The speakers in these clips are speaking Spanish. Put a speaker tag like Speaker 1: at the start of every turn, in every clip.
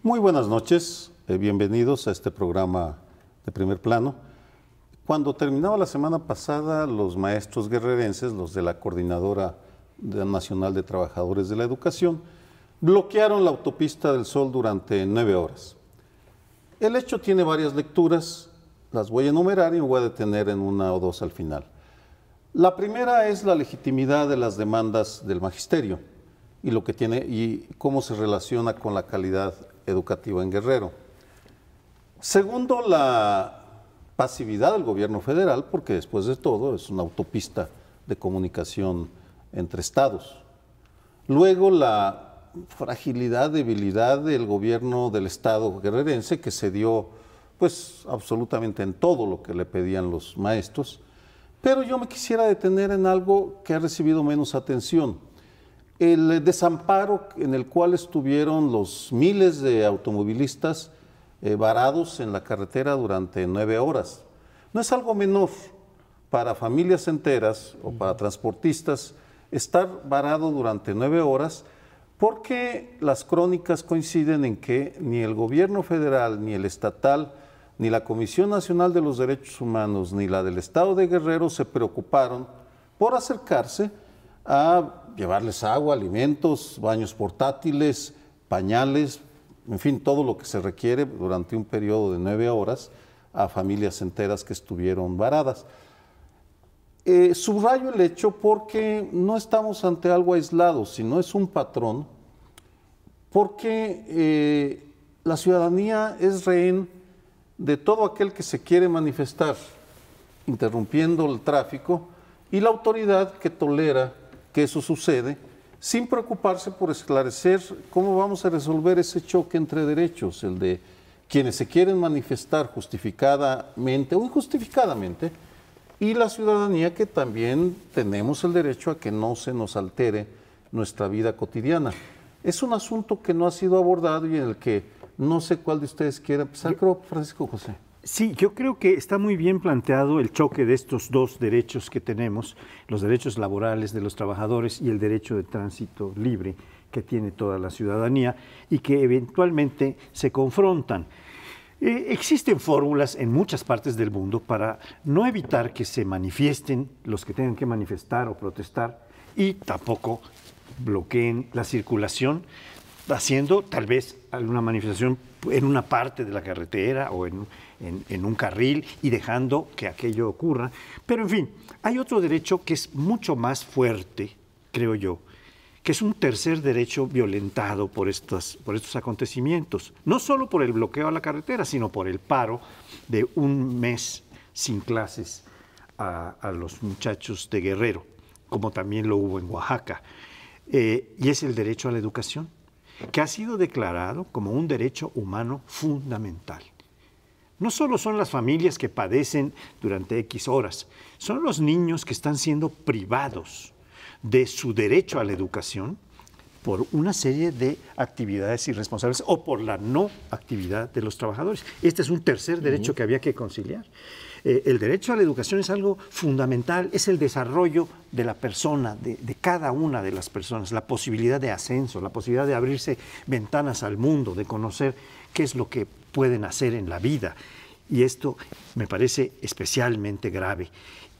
Speaker 1: Muy buenas noches, bienvenidos a este programa de Primer Plano. Cuando terminaba la semana pasada, los maestros guerrerenses, los de la Coordinadora Nacional de Trabajadores de la Educación, bloquearon la autopista del Sol durante 9 horas. El hecho tiene varias lecturas, las voy a enumerar y me voy a detener en una o dos al final. La primera es la legitimidad de las demandas del magisterio y lo que tiene y cómo se relaciona con la calidad educativa en Guerrero. Segundo, la pasividad del gobierno federal, porque después de todo es una autopista de comunicación entre estados. Luego, la fragilidad, debilidad del gobierno del estado guerrerense, que se dio pues absolutamente en todo lo que le pedían los maestros. Pero yo me quisiera detener en algo que ha recibido menos atención. El desamparo en el cual estuvieron los miles de automovilistas varados en la carretera durante 9 horas. No es algo menor para familias enteras o para transportistas estar varado durante 9 horas, porque las crónicas coinciden en que ni el gobierno federal, ni el estatal, ni la Comisión Nacional de los Derechos Humanos, ni la del Estado de Guerrero se preocuparon por acercarse a llevarles agua, alimentos, baños portátiles, pañales, en fin, todo lo que se requiere durante un periodo de 9 horas a familias enteras que estuvieron varadas. Subrayo el hecho porque no estamos ante algo aislado, sino es un patrón, porque la ciudadanía es rehén de todo aquel que se quiere manifestar, interrumpiendo el tráfico, y la autoridad que tolera que eso sucede, sin preocuparse por esclarecer cómo vamos a resolver ese choque entre derechos, el de quienes se quieren manifestar justificadamente o injustificadamente, y la ciudadanía que también tenemos el derecho a que no se nos altere nuestra vida cotidiana. Es un asunto que no ha sido abordado y en el que no sé cuál de ustedes quiera empezar. Creo, Francisco José.
Speaker 2: Sí, yo creo que está muy bien planteado el choque de estos dos derechos que tenemos, los derechos laborales de los trabajadores y el derecho de tránsito libre que tiene toda la ciudadanía y que eventualmente se confrontan. Existen fórmulas en muchas partes del mundo para no evitar que se manifiesten los que tengan que manifestar o protestar y tampoco bloqueen la circulación, haciendo tal vez alguna manifestación en una parte de la carretera o en un carril y dejando que aquello ocurra. Pero en fin, hay otro derecho que es mucho más fuerte, creo yo, que es un tercer derecho violentado por estos acontecimientos. No solo por el bloqueo a la carretera, sino por el paro de un mes sin clases a los muchachos de Guerrero, como también lo hubo en Oaxaca. Y es el derecho a la educación, que ha sido declarado como un derecho humano fundamental. No solo son las familias que padecen durante X horas, son los niños que están siendo privados de su derecho a la educación por una serie de actividades irresponsables o por la no actividad de los trabajadores. Este es un tercer derecho que había que conciliar. El derecho a la educación es algo fundamental, es el desarrollo de la persona, de cada una de las personas, la posibilidad de ascenso, la posibilidad de abrirse ventanas al mundo, de conocer qué es lo que pueden hacer en la vida. Y esto me parece especialmente grave.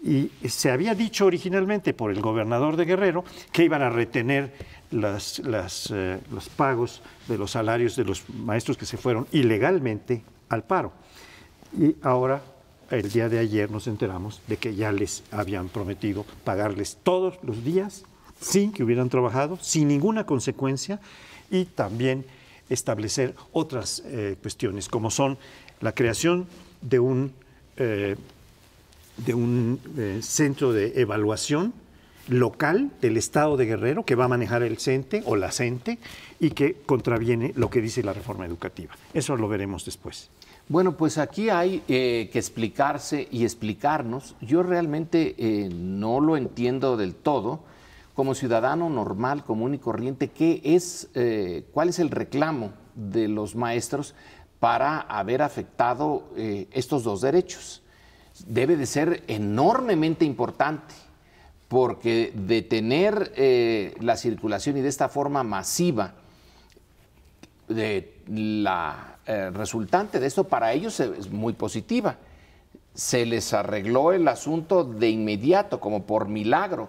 Speaker 2: Y se había dicho originalmente por el gobernador de Guerrero que iban a retener los pagos de los salarios de los maestros que se fueron ilegalmente al paro. Y ahora, el día de ayer, nos enteramos de que ya les habían prometido pagarles todos los días sin que hubieran trabajado, sin ninguna consecuencia, y también establecer otras cuestiones, como son la creación de un centro de evaluación local del Estado de Guerrero que va a manejar el CENTE o la CENTE y que contraviene lo que dice la reforma educativa. Eso lo veremos después.
Speaker 3: Bueno, pues aquí hay que explicarse y explicarnos. Yo realmente no lo entiendo del todo. Como ciudadano normal, común y corriente, ¿cuál es el reclamo de los maestros para haber afectado estos dos derechos? Debe de ser enormemente importante, porque detener la circulación y de esta forma masiva la resultante de esto para ellos es muy positiva. Se les arregló el asunto de inmediato, como por milagro.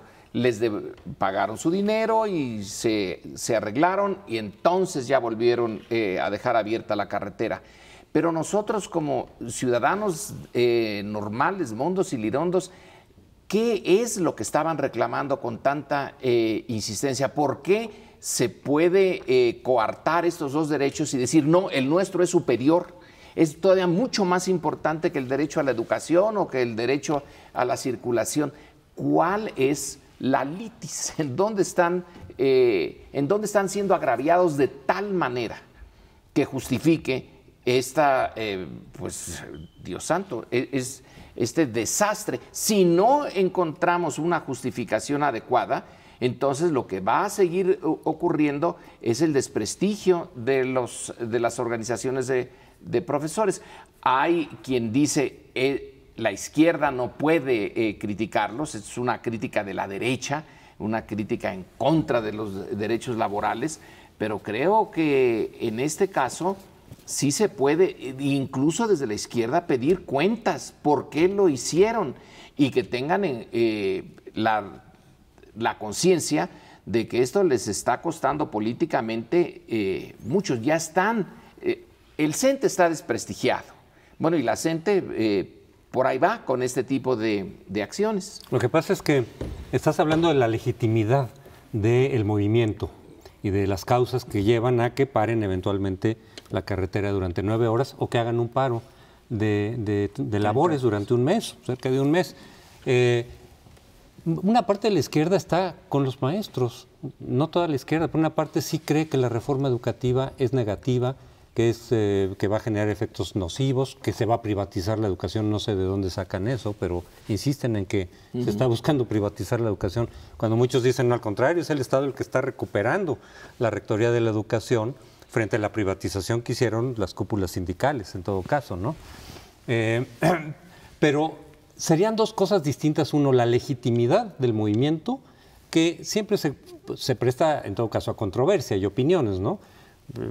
Speaker 3: Pagaron su dinero y se arreglaron, y entonces ya volvieron a dejar abierta la carretera. Pero nosotros, como ciudadanos normales, mondos y lirondos, ¿qué es lo que estaban reclamando con tanta insistencia? ¿Por qué se puede coartar estos dos derechos y decir, no, el nuestro es superior? Es todavía mucho más importante que el derecho a la educación o que el derecho a la circulación. ¿Cuál es la litis? ¿En dónde están siendo agraviados de tal manera que justifique esta, pues, Dios santo, este desastre? Si no encontramos una justificación adecuada, entonces lo que va a seguir ocurriendo es el desprestigio de las organizaciones de profesores. Hay quien dice la izquierda no puede criticarlos, es una crítica de la derecha, una crítica en contra de los derechos laborales, pero creo que en este caso sí se puede, incluso desde la izquierda, pedir cuentas por qué lo hicieron y que tengan la conciencia de que esto les está costando políticamente. Muchos ya están, el CENTE está desprestigiado. Bueno, y la CENTE por ahí va con este tipo de acciones.
Speaker 4: Lo que pasa es que estás hablando de la legitimidad del movimiento y de las causas que llevan a que paren eventualmente la carretera durante 9 horas o que hagan un paro de labores durante un mes, cerca de un mes. Una parte de la izquierda está con los maestros, no toda la izquierda, pero una parte sí cree que la reforma educativa es negativa, que va a generar efectos nocivos, que se va a privatizar la educación. No sé de dónde sacan eso, pero insisten en que se está buscando privatizar la educación, cuando muchos dicen, no, al contrario, es el Estado el que está recuperando la rectoría de la educación frente a la privatización que hicieron las cúpulas sindicales, en todo caso, ¿no? Pero serían dos cosas distintas. Uno, la legitimidad del movimiento, que siempre se presta, en todo caso, a controversia y opiniones, ¿no?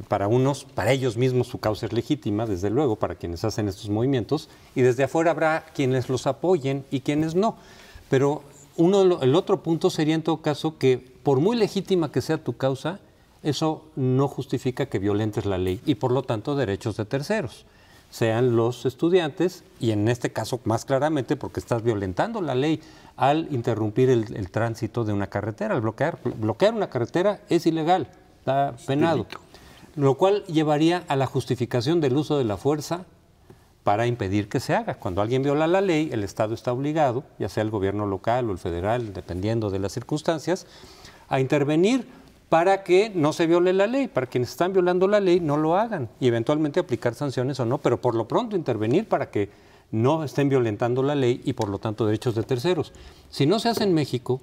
Speaker 4: Para unos, para ellos mismos su causa es legítima, desde luego, para quienes hacen estos movimientos, y desde afuera habrá quienes los apoyen y quienes no. Pero el otro punto sería, en todo caso, que por muy legítima que sea tu causa, eso no justifica que violentes la ley y, por lo tanto, derechos de terceros, sean los estudiantes, y en este caso más claramente porque estás violentando la ley al interrumpir el tránsito de una carretera. Al bloquear una carretera es ilegal, está penado. Lo cual llevaría a la justificación del uso de la fuerza para impedir que se haga. Cuando alguien viola la ley, el Estado está obligado, ya sea el gobierno local o el federal, dependiendo de las circunstancias, a intervenir para que no se viole la ley, para quienes están violando la ley no lo hagan y eventualmente aplicar sanciones o no, pero por lo pronto intervenir para que no estén violentando la ley y por lo tanto derechos de terceros. Si no se hace en México,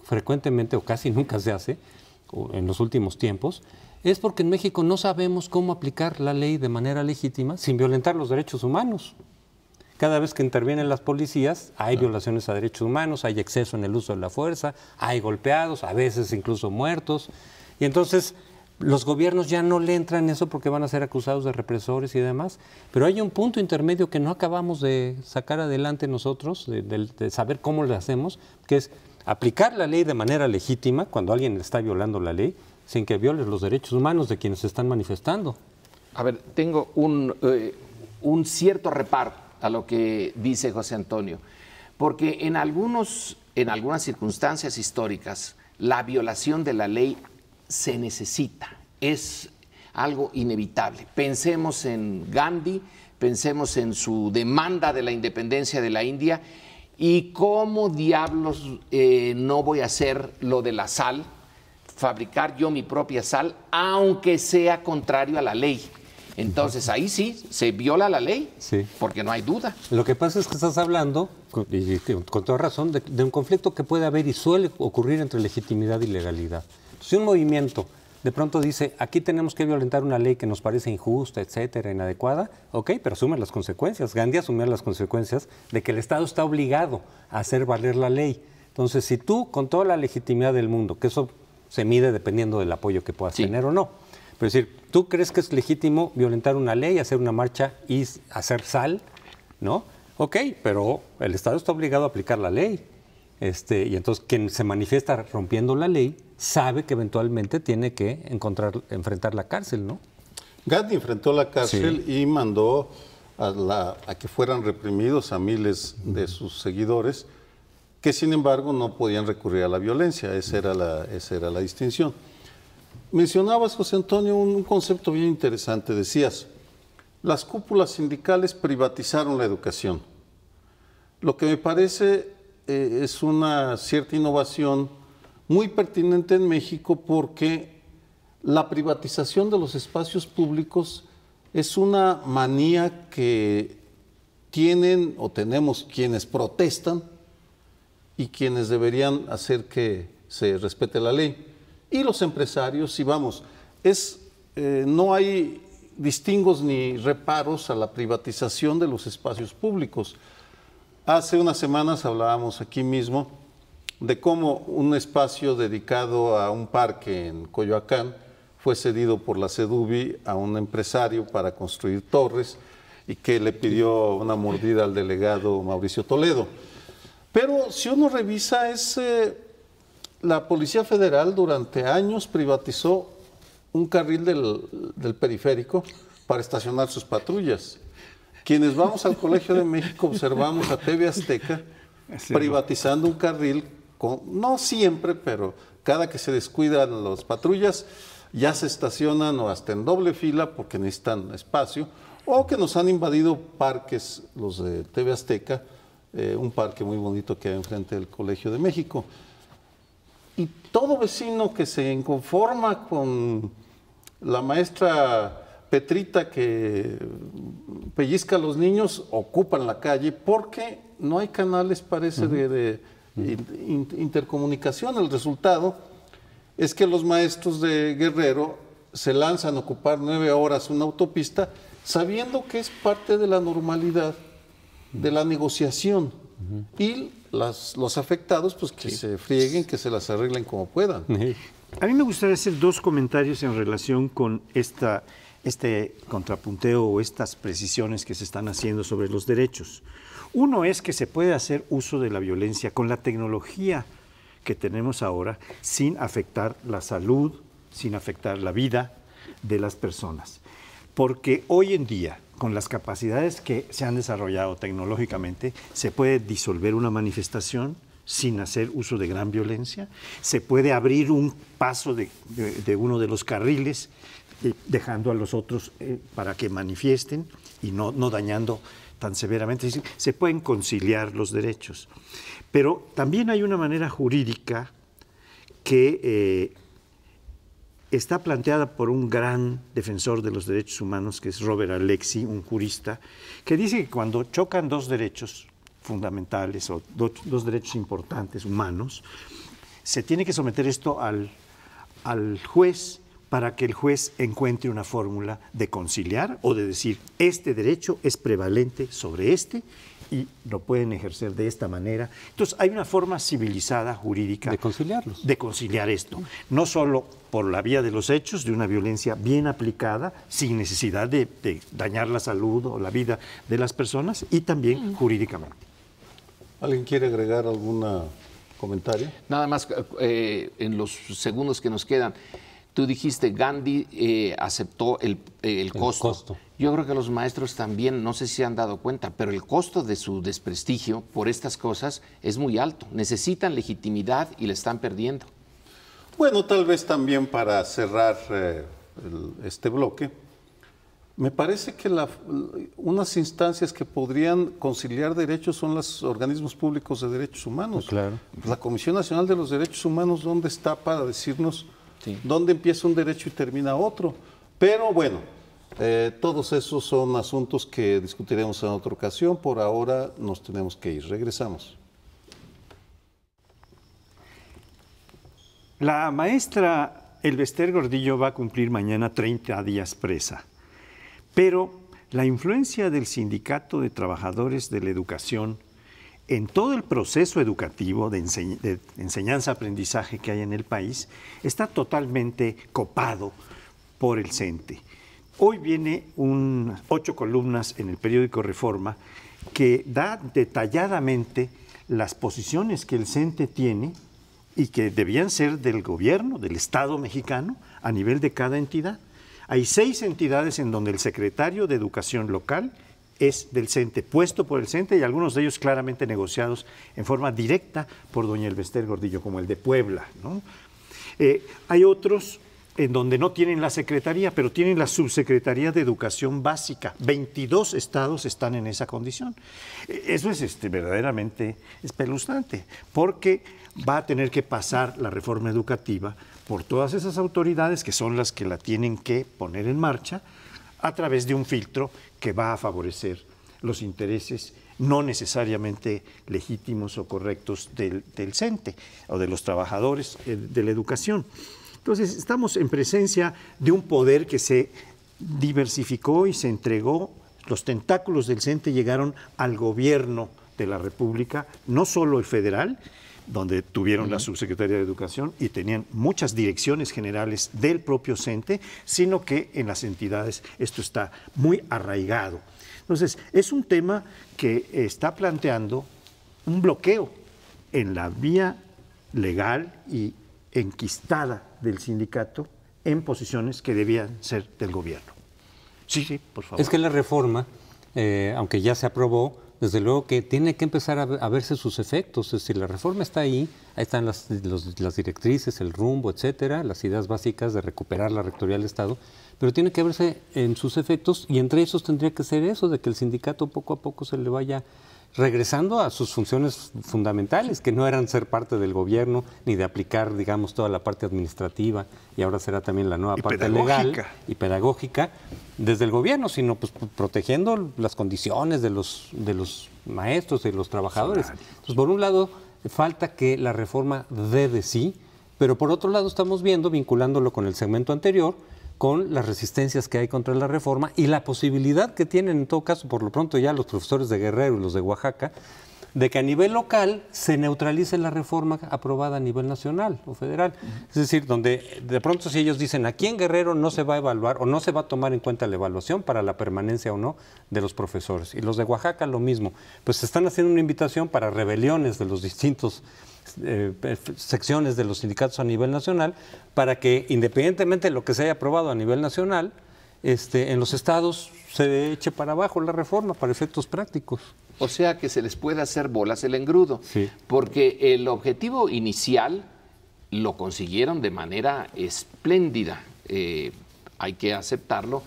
Speaker 4: frecuentemente o casi nunca se hace, en los últimos tiempos, es porque en México no sabemos cómo aplicar la ley de manera legítima sin violentar los derechos humanos. Cada vez que intervienen las policías hay violaciones a derechos humanos, hay exceso en el uso de la fuerza, hay golpeados, a veces incluso muertos. Y entonces los gobiernos ya no le entran en eso porque van a ser acusados de represores y demás. Pero hay un punto intermedio que no acabamos de sacar adelante nosotros, de saber cómo lo hacemos, que es aplicar la ley de manera legítima cuando alguien está violando la ley, sin que violes los derechos humanos de quienes se están manifestando.
Speaker 3: A ver, tengo un cierto reparo a lo que dice José Antonio, porque en algunas circunstancias históricas la violación de la ley se necesita, es algo inevitable. Pensemos en Gandhi, pensemos en su demanda de la independencia de la India, y cómo diablos no voy a hacer lo de la sal, fabricar yo mi propia sal, aunque sea contrario a la ley. Entonces ahí sí se viola la ley, sí, porque no hay duda.
Speaker 4: Lo que pasa es que estás hablando, y con toda razón, de un conflicto que puede haber y suele ocurrir entre legitimidad y legalidad. Si un movimiento de pronto dice, aquí tenemos que violentar una ley que nos parece injusta, etcétera, inadecuada, ok, pero asume las consecuencias. Gandhi asumió las consecuencias de que el Estado está obligado a hacer valer la ley. Entonces, si tú, con toda la legitimidad del mundo, que eso se mide dependiendo del apoyo que puedas tener o no, Es decir, ¿tú crees que es legítimo violentar una ley, hacer una marcha y hacer sal? ¿No? Ok, pero el Estado está obligado a aplicar la ley. Y entonces quien se manifiesta rompiendo la ley sabe que eventualmente tiene que enfrentar la cárcel, ¿no?
Speaker 1: Gandhi enfrentó la cárcel y mandó a que fueran reprimidos a miles de sus seguidores, que sin embargo no podían recurrir a la violencia. Esa era la distinción. Mencionabas, José Antonio, un concepto bien interesante. Decías, las cúpulas sindicales privatizaron la educación. Lo que me parece es una cierta innovación muy pertinente en México, porque la privatización de los espacios públicos es una manía que tienen o tenemos quienes protestan y quienes deberían hacer que se respete la ley. Y los empresarios, y vamos, no hay distingos ni reparos a la privatización de los espacios públicos. Hace unas semanas hablábamos aquí mismo de cómo un espacio dedicado a un parque en Coyoacán fue cedido por la CEDUBI a un empresario para construir torres y que le pidió una mordida al delegado Mauricio Toledo. Pero si uno revisa, la Policía Federal durante años privatizó un carril del periférico para estacionar sus patrullas. Quienes vamos al Colegio de México observamos a TV Azteca privatizando un carril, no siempre, pero cada que se descuidan las patrullas, ya se estacionan o hasta en doble fila porque necesitan espacio, o que nos han invadido parques, los de TV Azteca, un parque muy bonito que hay enfrente del Colegio de México. Y todo vecino que se inconforma con la maestra Petrita que pellizca a los niños, ocupan la calle porque no hay canales, parece, de intercomunicación. El resultado es que los maestros de Guerrero se lanzan a ocupar 9 horas una autopista sabiendo que es parte de la normalidad de la negociación. Y los afectados, pues que se frieguen, que se las arreglen como puedan.
Speaker 2: A mí me gustaría hacer 2 comentarios en relación con este contrapunteo o estas precisiones que se están haciendo sobre los derechos. Uno es que se puede hacer uso de la violencia con la tecnología que tenemos ahora sin afectar la salud, sin afectar la vida de las personas. Porque hoy en día, con las capacidades que se han desarrollado tecnológicamente, se puede disolver una manifestación sin hacer uso de gran violencia, se puede abrir un paso de uno de los carriles, dejando a los otros para que manifiesten y no dañando tan severamente. Es decir, se pueden conciliar los derechos. Pero también hay una manera jurídica que está planteada por un gran defensor de los derechos humanos, que es Robert Alexy, un jurista, que dice que cuando chocan 2 derechos fundamentales o 2 derechos importantes humanos, se tiene que someter esto al juez para que el juez encuentre una fórmula de conciliar o de decir, este derecho es prevalente sobre este y lo pueden ejercer de esta manera. Entonces hay una forma civilizada, jurídica,
Speaker 4: de conciliarlos.
Speaker 2: De conciliar esto, no solo por la vía de los hechos, de una violencia bien aplicada, sin necesidad de dañar la salud o la vida de las personas, y también jurídicamente.
Speaker 1: ¿Alguien quiere agregar algún comentario?
Speaker 3: Nada más, en los segundos que nos quedan, tú dijiste Gandhi aceptó el costo. Yo creo que los maestros también, no sé si se han dado cuenta, pero el costo de su desprestigio por estas cosas es muy alto. Necesitan legitimidad y la están perdiendo.
Speaker 1: Bueno, tal vez también para cerrar este bloque, me parece que unas instancias que podrían conciliar derechos son los organismos públicos de derechos humanos.
Speaker 4: Claro.
Speaker 1: La Comisión Nacional de los Derechos Humanos, ¿dónde está para decirnos dónde empieza un derecho y termina otro? Pero bueno, todos esos son asuntos que discutiremos en otra ocasión. Por ahora nos tenemos que ir. Regresamos.
Speaker 2: La maestra Elbester Gordillo va a cumplir mañana 30 días presa, pero la influencia del Sindicato de Trabajadores de la Educación en todo el proceso educativo de enseñanza-aprendizaje que hay en el país está totalmente copado por el CENTE. Hoy viene 8 columnas en el periódico Reforma que da detalladamente las posiciones que el CENTE tiene y que debían ser del gobierno, del Estado mexicano, a nivel de cada entidad. Hay 6 entidades en donde el secretario de Educación local es del CENTE, puesto por el CENTE, y algunos de ellos claramente negociados en forma directa por doña Elvester Gordillo, como el de Puebla, ¿no? Hay otros en donde no tienen la secretaría, pero tienen la subsecretaría de Educación Básica. 22 estados están en esa condición. Eso es verdaderamente espeluznante, porque va a tener que pasar la reforma educativa por todas esas autoridades que son las que la tienen que poner en marcha a través de un filtro que va a favorecer los intereses no necesariamente legítimos o correctos del CENTE o de los trabajadores de la educación. Entonces, estamos en presencia de un poder que se diversificó y se entregó. Los tentáculos del CENTE llegaron al gobierno de la República, no solo el federal, donde tuvieron la subsecretaría de Educación y tenían muchas direcciones generales del propio CENTE, sino que en las entidades esto está muy arraigado. Entonces, es un tema que está planteando un bloqueo en la vía legal y enquistada del sindicato en posiciones que debían ser del gobierno. Sí, por favor.
Speaker 4: Es que la reforma, aunque ya se aprobó, desde luego que tiene que empezar a verse sus efectos. Es decir, la reforma está ahí están las directrices, el rumbo, etcétera, las ideas básicas de recuperar la rectoría del Estado, pero tiene que verse en sus efectos, y entre esos tendría que ser eso, de que el sindicato poco a poco se le vaya regresando a sus funciones fundamentales, que no eran ser parte del gobierno, ni de aplicar, digamos, toda la parte administrativa, y ahora será también la nueva parte legal y pedagógica desde el gobierno, sino pues protegiendo las condiciones de los maestros y de los trabajadores. Entonces, por un lado, falta que la reforma dé de sí, pero por otro lado estamos viendo, vinculándolo con el segmento anterior, con las resistencias que hay contra la reforma y la posibilidad que tienen, en todo caso, por lo pronto ya los profesores de Guerrero y los de Oaxaca, de que a nivel local se neutralice la reforma aprobada a nivel nacional o federal. Es decir, donde de pronto si ellos dicen aquí en Guerrero no se va a evaluar o no se va a tomar en cuenta la evaluación para la permanencia o no de los profesores, y los de Oaxaca lo mismo, pues se están haciendo una invitación para rebeliones de los distintos secciones de los sindicatos a nivel nacional, para que independientemente de lo que se haya aprobado a nivel nacional, en los estados se eche para abajo la reforma para efectos prácticos.
Speaker 3: O sea, que se les puede hacer bolas el engrudo,
Speaker 4: sí,
Speaker 3: porque el objetivo inicial lo consiguieron de manera espléndida, hay que aceptarlo.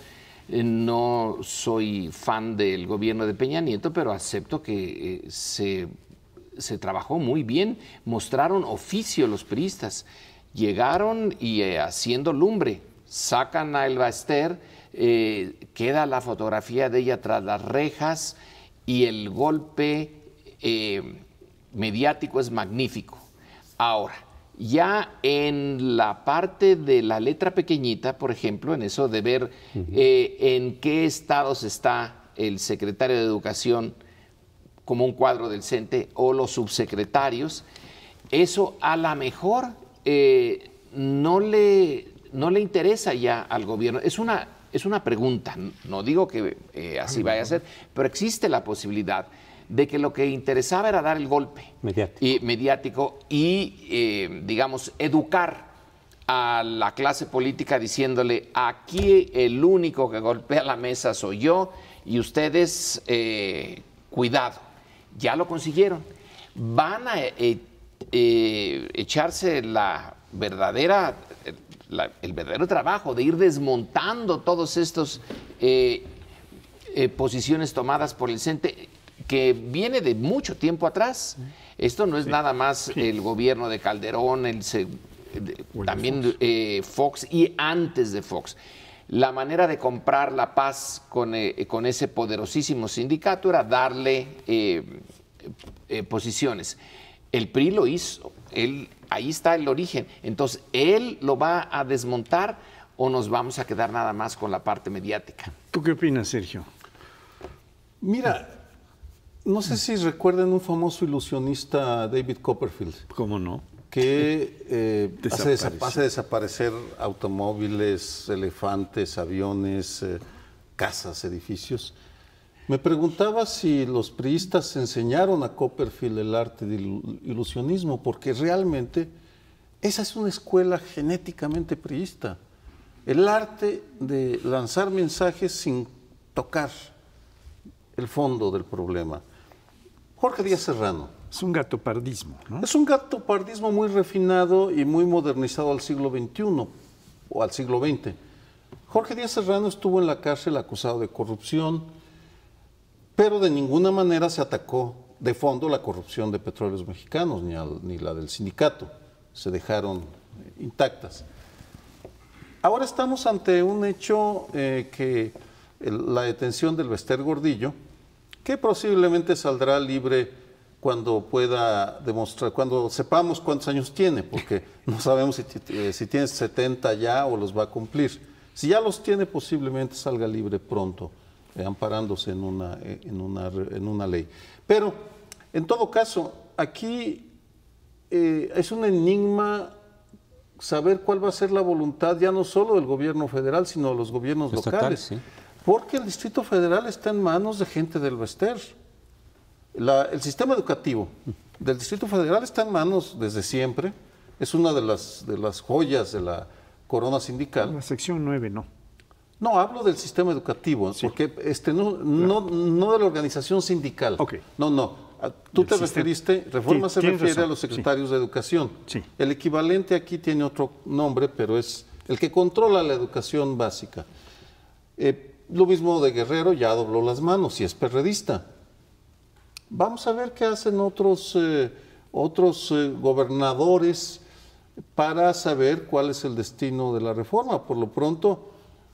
Speaker 3: No soy fan del gobierno de Peña Nieto, pero acepto que se trabajó muy bien, mostraron oficio los priistas, llegaron y haciendo lumbre, sacan a Elba Ester, queda la fotografía de ella tras las rejas y el golpe mediático es magnífico. Ahora, ya en la parte de la letra pequeñita, por ejemplo, en eso de ver en qué estados está el secretario de Educación como un cuadro del CENTE o los subsecretarios, eso a lo mejor no le interesa ya al gobierno. Es una pregunta, no digo que así vaya a ser, pero existe la posibilidad de que lo que interesaba era dar el golpe mediático y digamos, educar a la clase política diciéndole, aquí el único que golpea la mesa soy yo y ustedes, cuidado. Ya lo consiguieron. Van a echarse el verdadero trabajo de ir desmontando todos estos posiciones tomadas por el CENTE, que viene de mucho tiempo atrás. Esto no es nada más el gobierno de Calderón, también Fox y antes de Fox. La manera de comprar la paz con ese poderosísimo sindicato era darle posiciones. El PRI lo hizo, ahí está el origen. Entonces, ¿él lo va a desmontar o nos vamos a quedar nada más con la parte mediática?
Speaker 2: ¿Tú qué opinas, Sergio?
Speaker 1: Mira, no sé si recuerdan un famoso ilusionista, David Copperfield.
Speaker 2: ¿Cómo no?
Speaker 1: que hace desaparecer automóviles, elefantes, aviones, casas, edificios. Me preguntaba si los priistas enseñaron a Copperfield el arte del ilusionismo, porque realmente esa es una escuela genéticamente priista. El arte de lanzar mensajes sin tocar el fondo del problema. Jorge Díaz Serrano.
Speaker 2: Es un gatopardismo, ¿no?
Speaker 1: Es un gatopardismo muy refinado y muy modernizado al siglo XXI o al siglo XX. Jorge Díaz Serrano estuvo en la cárcel acusado de corrupción, pero de ninguna manera se atacó de fondo la corrupción de Petróleos Mexicanos, ni la del sindicato. Se dejaron intactas. Ahora estamos ante un hecho la detención del Bester Gordillo, que posiblemente saldrá libre cuando pueda demostrar, cuando sepamos cuántos años tiene, porque no sabemos si tiene 70 ya o los va a cumplir. Si ya los tiene, posiblemente salga libre pronto, amparándose en una ley. Pero, en todo caso, aquí es un enigma saber cuál va a ser la voluntad ya no solo del gobierno federal, sino de los gobiernos locales. Sí. Porque el Distrito Federal está en manos de gente del Bester. El sistema educativo del Distrito Federal está en manos desde siempre. Es una de las joyas de la corona sindical.
Speaker 2: La sección 9 no.
Speaker 1: No, hablo del sistema educativo, sí. Porque no de la organización sindical.
Speaker 2: Okay.
Speaker 1: No. Tú te referiste, reforma se refiere a los secretarios de educación.
Speaker 2: Sí.
Speaker 1: El equivalente aquí tiene otro nombre, pero es el que controla la educación básica. Lo mismo de Guerrero, ya dobló las manos y es perredista. Vamos a ver qué hacen otros gobernadores para saber cuál es el destino de la reforma. Por lo pronto,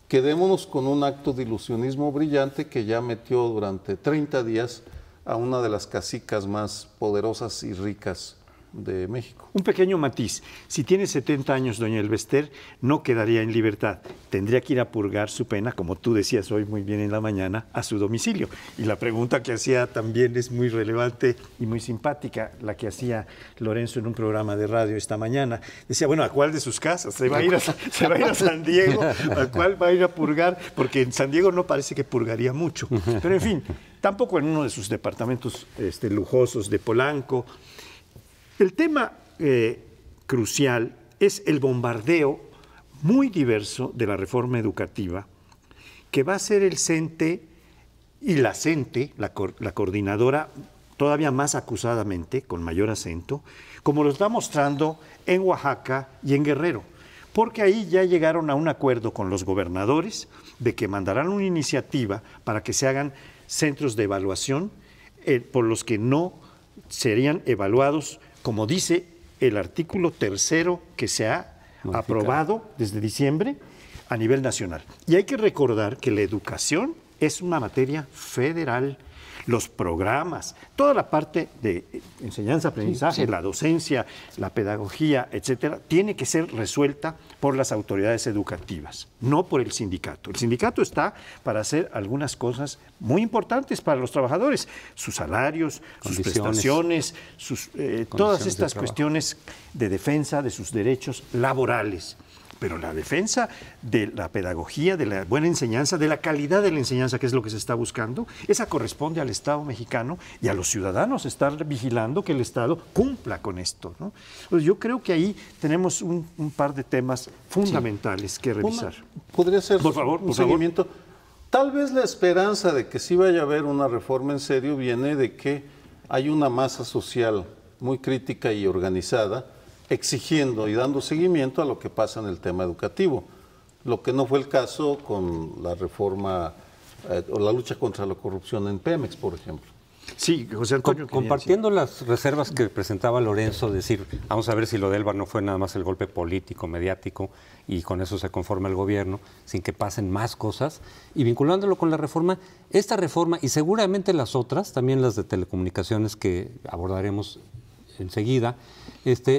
Speaker 1: quedémonos con un acto de ilusionismo brillante que ya metió durante 30 días a una de las cacicas más poderosas y ricas de México.
Speaker 2: Un pequeño matiz. Si tiene 70 años, doña Elvester, no quedaría en libertad. Tendría que ir a purgar su pena, como tú decías hoy muy bien en la mañana, a su domicilio. Y la pregunta que hacía también es muy relevante y muy simpática, la que hacía Lorenzo en un programa de radio esta mañana. Decía, bueno, ¿a cuál de sus casas? ¿Se va a ir a San Diego? ¿A cuál va a ir a purgar? Porque en San Diego no parece que purgaría mucho. Pero en fin, tampoco en uno de sus departamentos lujosos de Polanco. El tema crucial es el bombardeo muy diverso de la reforma educativa que va a ser el CENTE y la CENTE, la coordinadora, todavía más acusadamente, con mayor acento, como lo está mostrando en Oaxaca y en Guerrero, porque ahí ya llegaron a un acuerdo con los gobernadores de que mandarán una iniciativa para que se hagan centros de evaluación por los que no serían evaluados, como dice el artículo 3º que se ha aprobado desde diciembre a nivel nacional. Y hay que recordar que la educación es una materia federal. Los programas, toda la parte de enseñanza, aprendizaje, la docencia, la pedagogía, etcétera, tiene que ser resuelta por las autoridades educativas, no por el sindicato. El sindicato está para hacer algunas cosas muy importantes para los trabajadores, sus salarios, sus prestaciones, todas estas cuestiones de defensa de sus derechos laborales. Pero la defensa de la pedagogía, de la buena enseñanza, de la calidad de la enseñanza, que es lo que se está buscando, esa corresponde al Estado mexicano y a los ciudadanos estar vigilando que el Estado cumpla con esto, ¿no? Pues yo creo que ahí tenemos un par de temas fundamentales que revisar.
Speaker 1: ¿Podría ser
Speaker 2: por favor,
Speaker 1: un seguimiento? Tal vez la esperanza de que sí vaya a haber una reforma en serio viene de que hay una masa social muy crítica y organizada exigiendo y dando seguimiento a lo que pasa en el tema educativo, lo que no fue el caso con la reforma o la lucha contra la corrupción en Pemex, por ejemplo.
Speaker 2: Sí, José Antonio.
Speaker 4: Compartiendo las reservas que presentaba Lorenzo, decir, vamos a ver si lo de Elba no fue nada más el golpe político, mediático, y con eso se conforma el gobierno, sin que pasen más cosas, y vinculándolo con la reforma, esta reforma y seguramente las otras, también las de telecomunicaciones que abordaremos enseguida,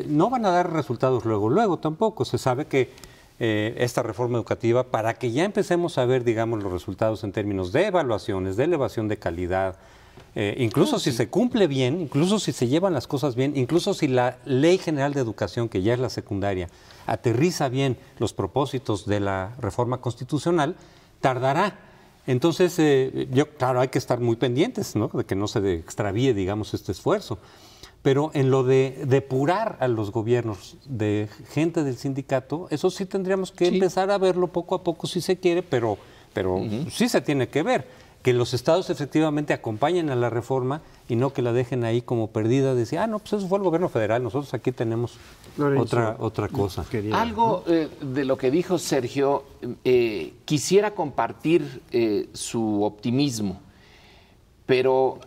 Speaker 4: no van a dar resultados luego tampoco. Se sabe que esta reforma educativa, para que ya empecemos a ver, digamos, los resultados en términos de evaluaciones, de elevación de calidad, Incluso si se cumple bien, incluso si se llevan las cosas bien, incluso si la Ley General de Educación, que ya es la secundaria, aterriza bien los propósitos de la reforma constitucional, tardará. Entonces, claro, hay que estar muy pendientes, ¿no?, de que no se extravíe, digamos, este esfuerzo. Pero en lo de depurar a los gobiernos de gente del sindicato, eso sí tendríamos que empezar a verlo poco a poco si se quiere, pero sí se tiene que ver. Que los estados efectivamente acompañen a la reforma y no que la dejen ahí como perdida, decir, no, pues eso fue el gobierno federal, nosotros aquí tenemos otra cosa.
Speaker 3: Algo de lo que dijo Sergio, quisiera compartir su optimismo, pero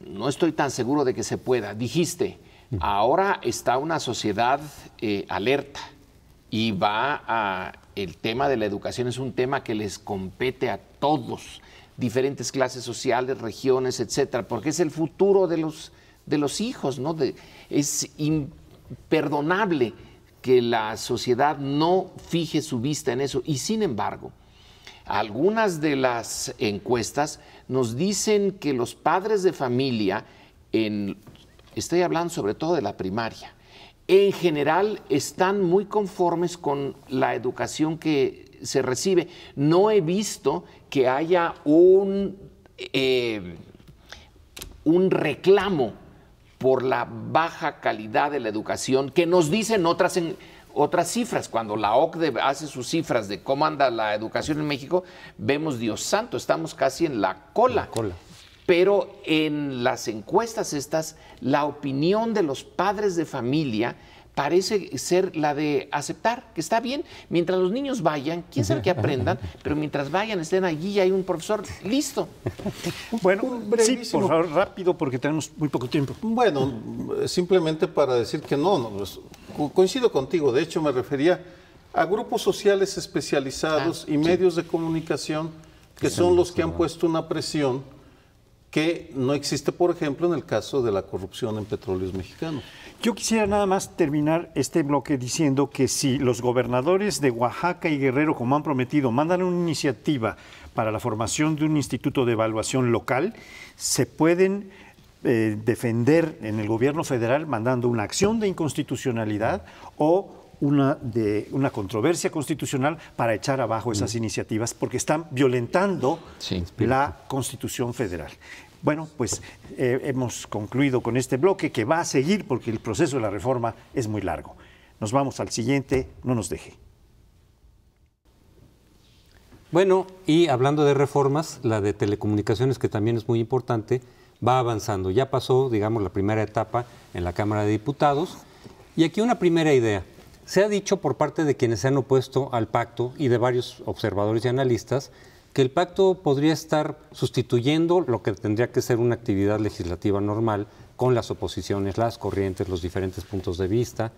Speaker 3: no estoy tan seguro de que se pueda. Dijiste, ahora está una sociedad alerta y el tema de la educación es un tema que les compete a todos, diferentes clases sociales, regiones, etcétera, porque es el futuro de los hijos, ¿no? Es imperdonable que la sociedad no fije su vista en eso. Y sin embargo, algunas de las encuestas nos dicen que los padres de familia, estoy hablando sobre todo de la primaria, en general están muy conformes con la educación que se recibe. No he visto que haya un reclamo por la baja calidad de la educación que nos dicen otras cifras. Cuando la OCDE hace sus cifras de cómo anda la educación en México, vemos, Dios santo, estamos casi en la cola. Pero en las encuestas estas, la opinión de los padres de familia parece ser la de aceptar que está bien, mientras los niños vayan, quién sabe que aprendan, pero mientras vayan, estén allí y hay un profesor listo.
Speaker 2: Bueno, sí, por favor, rápido, porque tenemos muy poco tiempo.
Speaker 1: Bueno, simplemente para decir que pues, coincido contigo. De hecho, me refería a grupos sociales especializados y medios de comunicación que son los que han puesto una presión que no existe, por ejemplo, en el caso de la corrupción en Petróleos Mexicanos.
Speaker 2: Yo quisiera nada más terminar este bloque diciendo que si los gobernadores de Oaxaca y Guerrero, como han prometido, mandan una iniciativa para la formación de un instituto de evaluación local, se pueden defender en el gobierno federal mandando una acción de inconstitucionalidad o una controversia constitucional para echar abajo esas iniciativas, porque están violentando la Constitución federal. Bueno, pues hemos concluido con este bloque que va a seguir porque el proceso de la reforma es muy largo. Nos vamos al siguiente, no nos deje.
Speaker 4: Bueno, y hablando de reformas, la de telecomunicaciones, que también es muy importante, va avanzando. Ya pasó, digamos, la primera etapa en la Cámara de Diputados. Y aquí una primera idea. Se ha dicho por parte de quienes se han opuesto al pacto y de varios observadores y analistas que el pacto podría estar sustituyendo lo que tendría que ser una actividad legislativa normal con las oposiciones, las corrientes, los diferentes puntos de vista,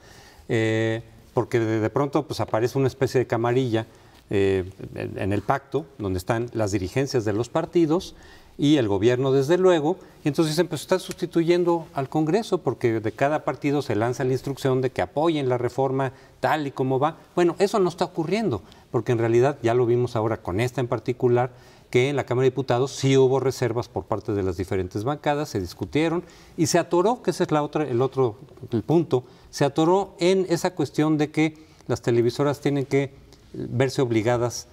Speaker 4: porque de pronto pues, aparece una especie de camarilla en el pacto, donde están las dirigencias de los partidos y el gobierno, desde luego, y entonces dicen, pues están sustituyendo al Congreso, porque de cada partido se lanza la instrucción de que apoyen la reforma tal y como va. Bueno, eso no está ocurriendo, porque en realidad ya lo vimos ahora con esta en particular, que en la Cámara de Diputados sí hubo reservas por parte de las diferentes bancadas, se discutieron y se atoró, que ese es el punto, se atoró en esa cuestión de que las televisoras tienen que verse obligadas,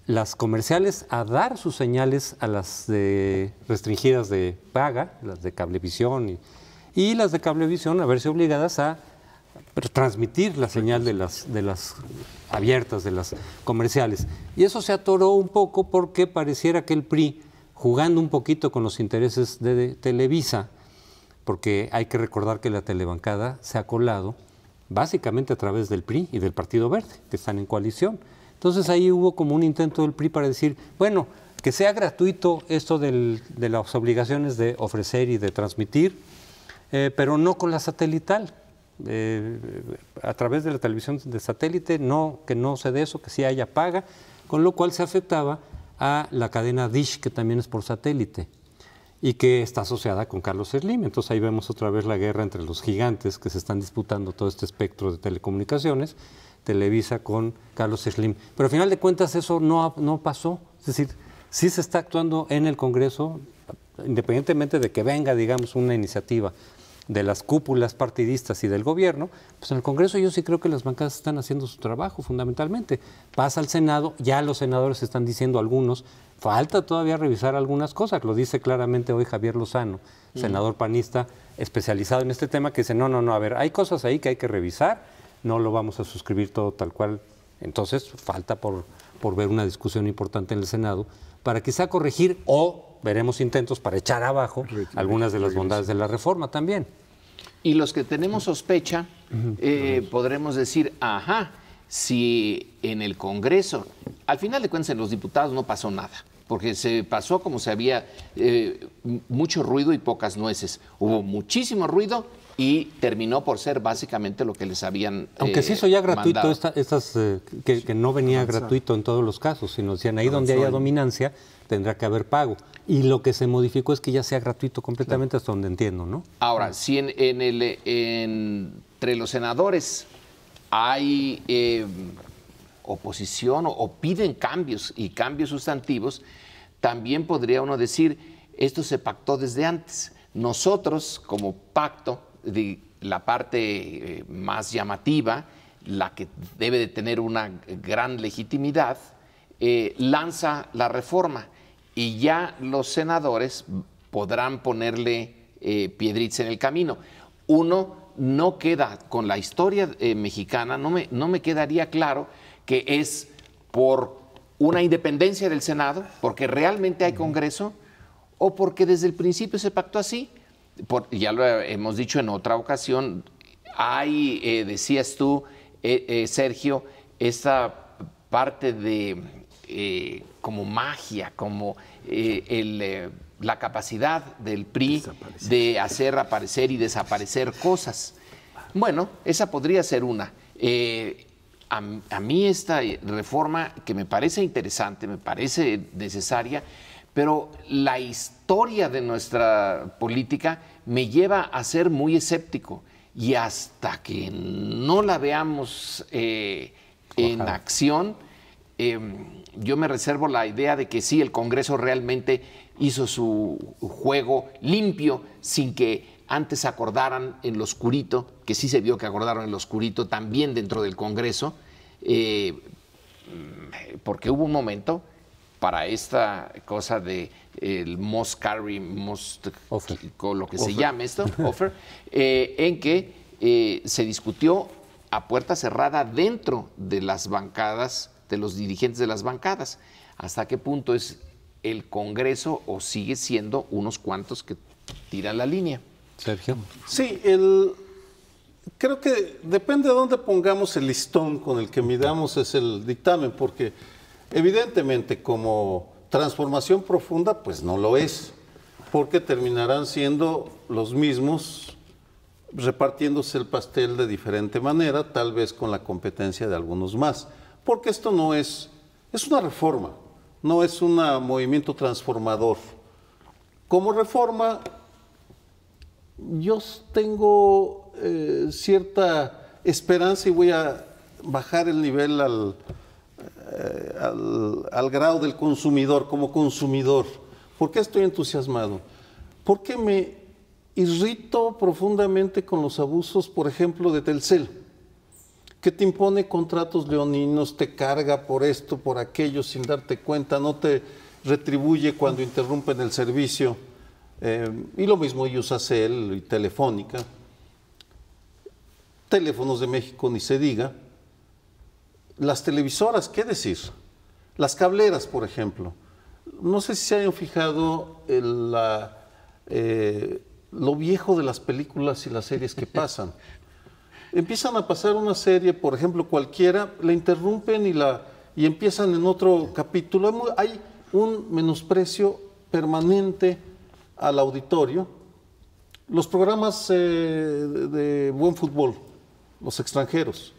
Speaker 4: las comerciales, a dar sus señales a las restringidas de paga, las de Cablevisión, y las de Cablevisión a verse obligadas a transmitir la señal de las abiertas, de las comerciales. Y eso se atoró un poco porque pareciera que el PRI, jugando un poquito con los intereses de Televisa, porque hay que recordar que la telebancada se ha colado básicamente a través del PRI y del Partido Verde, que están en coalición. Entonces ahí hubo como un intento del PRI para decir, bueno, que sea gratuito esto de las obligaciones de ofrecer y de transmitir, pero no con la satelital. A través de la televisión de satélite, que no se dé eso, que sí haya paga, con lo cual se afectaba a la cadena Dish, que también es por satélite y que está asociada con Carlos Slim. Entonces ahí vemos otra vez la guerra entre los gigantes que se están disputando todo este espectro de telecomunicaciones, Televisa con Carlos Slim. Pero al final de cuentas eso no pasó, es decir, sí se está actuando en el Congreso independientemente de que venga, digamos, una iniciativa de las cúpulas partidistas y del gobierno, pues en el Congreso yo sí creo que las bancadas están haciendo su trabajo fundamentalmente. Pasa al Senado, ya los senadores están diciendo algunos, falta todavía revisar algunas cosas, lo dice claramente hoy Javier Lozano, senador panista especializado en este tema, que dice, no, a ver, hay cosas ahí que hay que revisar, no lo vamos a suscribir todo tal cual, entonces falta por ver una discusión importante en el Senado para quizá corregir o veremos intentos para echar abajo algunas de las bondades de la reforma también.
Speaker 3: Y los que tenemos sospecha, podremos decir, ajá, si en el Congreso, al final de cuentas en los diputados no pasó nada, porque se pasó como se había mucho ruido y pocas nueces. Hubo muchísimo ruido y terminó por ser básicamente lo que les habían
Speaker 4: Aunque se hizo ya gratuito,
Speaker 3: mandado.
Speaker 4: Que no venía gratuito en todos los casos, sino decían ahí donde haya dominancia tendrá que haber pago. Y lo que se modificó es que ya sea gratuito completamente, hasta donde entiendo, ¿no?
Speaker 3: Ahora, si entre los senadores hay oposición o piden cambios y cambios sustantivos, también podría uno decir, esto se pactó desde antes. Nosotros, como pacto, la parte más llamativa, la que debe de tener una gran legitimidad, lanza la reforma y ya los senadores podrán ponerle piedritas en el camino. Uno no queda con la historia mexicana, no me quedaría claro que es por una independencia del Senado, porque realmente hay Congreso, o porque desde el principio se pactó así. Ya lo hemos dicho en otra ocasión, hay, decías tú, Sergio, esta parte de como magia, como la capacidad del PRI de hacer aparecer y desaparecer cosas. Bueno, esa podría ser una. A mí esta reforma, que me parece interesante, me parece necesaria, pero la historia de nuestra política me lleva a ser muy escéptico, y hasta que no la veamos en acción, yo me reservo la idea de que sí, el Congreso realmente hizo su juego limpio, sin que antes acordaran en lo oscurito, que sí se vio que acordaron en lo oscurito también dentro del Congreso, porque hubo un momento para esta cosa de el most carry, most offer, lo que se llama esto, offer, en que se discutió a puerta cerrada dentro de las bancadas, de los dirigentes de las bancadas. ¿Hasta qué punto es el Congreso o sigue siendo unos cuantos que tiran la línea?
Speaker 4: Sergio.
Speaker 1: Sí, creo que depende de dónde pongamos el listón con el que midamos es el dictamen, porque evidentemente como transformación profunda, pues no lo es, porque terminarán siendo los mismos repartiéndose el pastel de diferente manera, tal vez con la competencia de algunos más, porque esto no es una reforma, no es un movimiento transformador. Como reforma, yo tengo cierta esperanza y voy a bajar el nivel al grado del consumidor, como consumidor. ¿Por qué estoy entusiasmado? Porque me irrito profundamente con los abusos, por ejemplo, de Telcel, que te impone contratos leoninos, te carga por esto, por aquello, sin darte cuenta, no te retribuye cuando interrumpen el servicio. Y lo mismo Iusacell y Telefónica. Teléfonos de México ni se diga. Las televisoras, ¿qué decir? Las cableras, por ejemplo. No sé si se hayan fijado lo viejo de las películas y las series que pasan. Empiezan a pasar una serie, por ejemplo, cualquiera, la interrumpen y empiezan en otro capítulo. Hay un menosprecio permanente al auditorio. Los programas de buen fútbol, los extranjeros,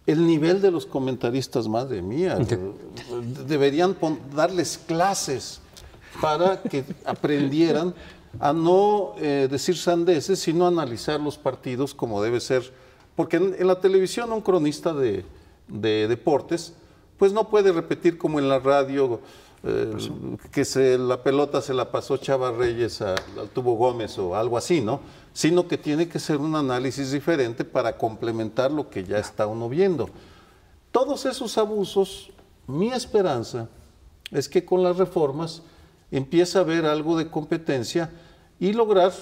Speaker 1: el nivel de los comentaristas, madre mía, deberían darles clases para que aprendieran a no decir sandeces, sino analizar los partidos como debe ser. Porque en la televisión un cronista de deportes, pues no puede repetir como en la radio la pelota se la pasó Chava Reyes al Tubo Gómez o algo así, ¿no? Sino que tiene que ser un análisis diferente para complementar lo que ya está uno viendo. Todos esos abusos, mi esperanza es que con las reformas empiece a haber algo de competencia y lograr,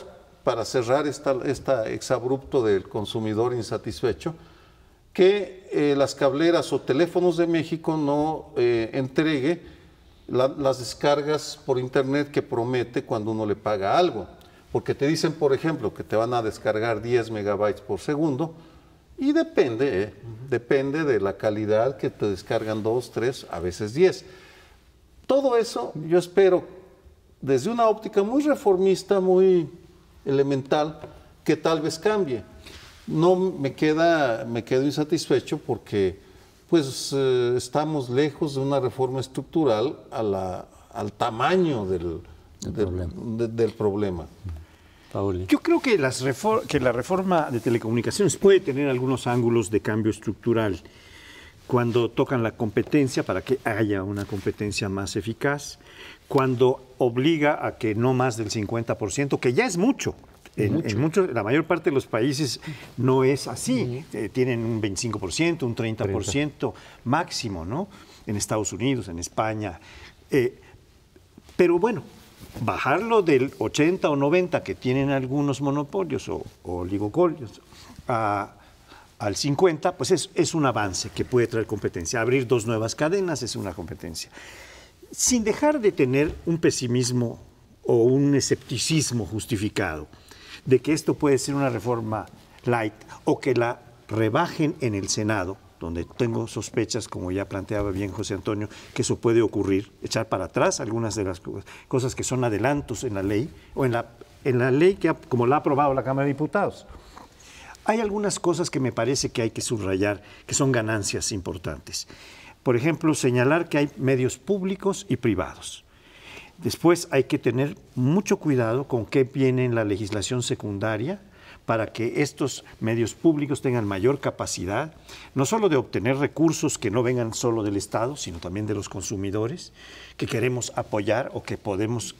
Speaker 1: para cerrar esta exabrupto del consumidor insatisfecho, que las cableras o teléfonos de México no entregue las descargas por internet que promete cuando uno le paga algo. Porque te dicen, por ejemplo, que te van a descargar 10 megabytes por segundo y depende de la calidad, que te descargan 2, 3, a veces 10. Todo eso yo espero, desde una óptica muy reformista, muy elemental, que tal vez cambie. No me quedo insatisfecho porque pues estamos lejos de una reforma estructural al tamaño del problema.
Speaker 4: Pauli.
Speaker 2: Yo creo que la reforma de telecomunicaciones puede tener algunos ángulos de cambio estructural cuando tocan la competencia para que haya una competencia más eficaz, cuando obliga a que no más del 50%, que ya es mucho. La mayor parte de los países no es así. Tienen un 25%, un 30% máximo, ¿no? En Estados Unidos, en España. Pero bueno, bajarlo del 80 o 90 que tienen algunos monopolios o oligopolios al 50, pues es un avance que puede traer competencia. Abrir 2 nuevas cadenas es una competencia. Sin dejar de tener un pesimismo o un escepticismo justificado de que esto puede ser una reforma light o que la rebajen en el Senado, donde tengo sospechas, como ya planteaba bien José Antonio, que eso puede ocurrir, echar para atrás algunas de las cosas que son adelantos en la ley, o en la ley como la ha aprobado la Cámara de Diputados. Hay algunas cosas que me parece que hay que subrayar, que son ganancias importantes. Por ejemplo, señalar que hay medios públicos y privados. Después hay que tener mucho cuidado con qué viene en la legislación secundaria para que estos medios públicos tengan mayor capacidad, no solo de obtener recursos que no vengan solo del Estado, sino también de los consumidores, que queremos apoyar o que podemos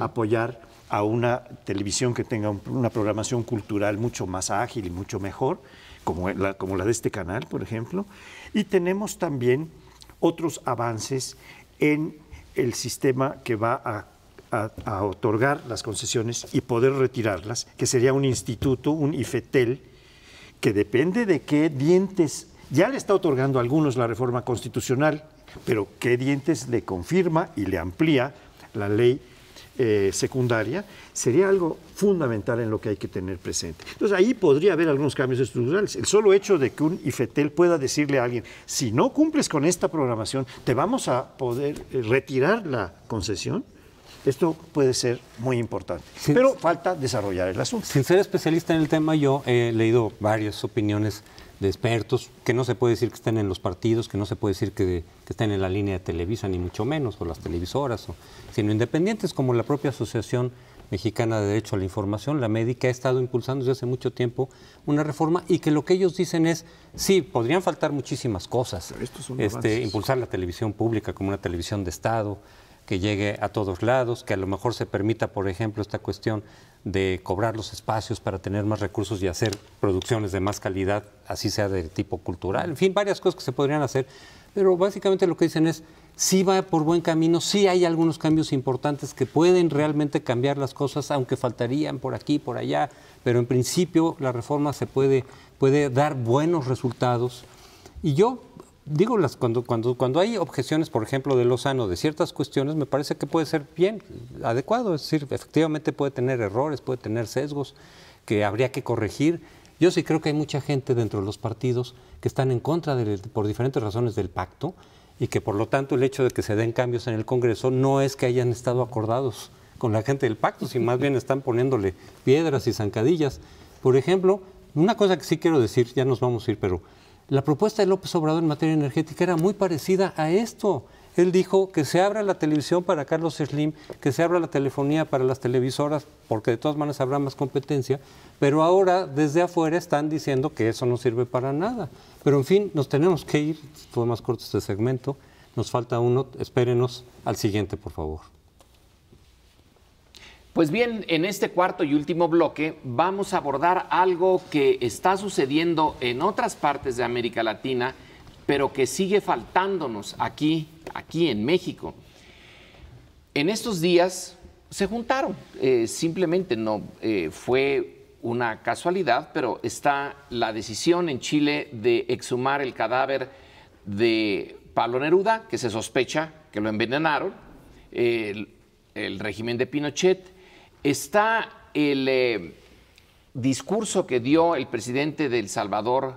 Speaker 2: apoyar a una televisión que tenga una programación cultural mucho más ágil y mucho mejor, como la de este canal, por ejemplo. Y tenemos también otros avances en el sistema que va a otorgar las concesiones y poder retirarlas, que sería un instituto, un IFETEL, que depende de qué dientes, ya le está otorgando a algunos la reforma constitucional, pero qué dientes le confirma y le amplía la ley secundaria, sería algo fundamental en lo que hay que tener presente. Entonces ahí podría haber algunos cambios estructurales. El solo hecho de que un IFETEL pueda decirle a alguien, si no cumples con esta programación, te vamos a poder retirar la concesión, esto puede ser muy importante. Sí. Pero falta desarrollar el asunto.
Speaker 4: Sin ser especialista en el tema, yo he leído varias opiniones de expertos, que no se puede decir que estén en los partidos, que no se puede decir que estén en la línea de Televisa, ni mucho menos, o las televisoras, sino independientes, como la propia Asociación Mexicana de Derecho a la Información, la MEDI, que ha estado impulsando desde hace mucho tiempo una reforma, y que lo que ellos dicen es, sí, podrían faltar muchísimas cosas, impulsar la televisión pública como una televisión de Estado, que llegue a todos lados, que a lo mejor se permita, por ejemplo, esta cuestión de cobrar los espacios para tener más recursos y hacer producciones de más calidad, así sea de tipo cultural, en fin, varias cosas que se podrían hacer, pero básicamente lo que dicen es, sí va por buen camino, sí hay algunos cambios importantes que pueden realmente cambiar las cosas, aunque faltarían por aquí, por allá, pero en principio la reforma se puede dar buenos resultados. Y yo digo, cuando hay objeciones, por ejemplo, de Lozano, de ciertas cuestiones, me parece que puede ser bien adecuado, es decir, efectivamente puede tener errores, puede tener sesgos que habría que corregir. Yo sí creo que hay mucha gente dentro de los partidos que están en contra, por diferentes razones, del pacto, y que por lo tanto el hecho de que se den cambios en el Congreso no es que hayan estado acordados con la gente del pacto, sino más bien están poniéndole piedras y zancadillas. Por ejemplo, una cosa que sí quiero decir, ya nos vamos a ir, pero la propuesta de López Obrador en materia energética era muy parecida a esto. Él dijo que se abra la televisión para Carlos Slim, que se abra la telefonía para las televisoras, porque de todas maneras habrá más competencia, pero ahora desde afuera están diciendo que eso no sirve para nada. Pero en fin, nos tenemos que ir, fue más corto este segmento, Nos falta uno, espérenos al siguiente, por favor.
Speaker 3: Pues bien, en este cuarto y último bloque vamos a abordar algo que está sucediendo en otras partes de América Latina, pero que sigue faltándonos aquí en México. En estos días se juntaron, simplemente no fue una casualidad, pero está la decisión en Chile de exhumar el cadáver de Pablo Neruda, que se sospecha que lo envenenaron, el régimen de Pinochet. Está el discurso que dio el presidente de El Salvador,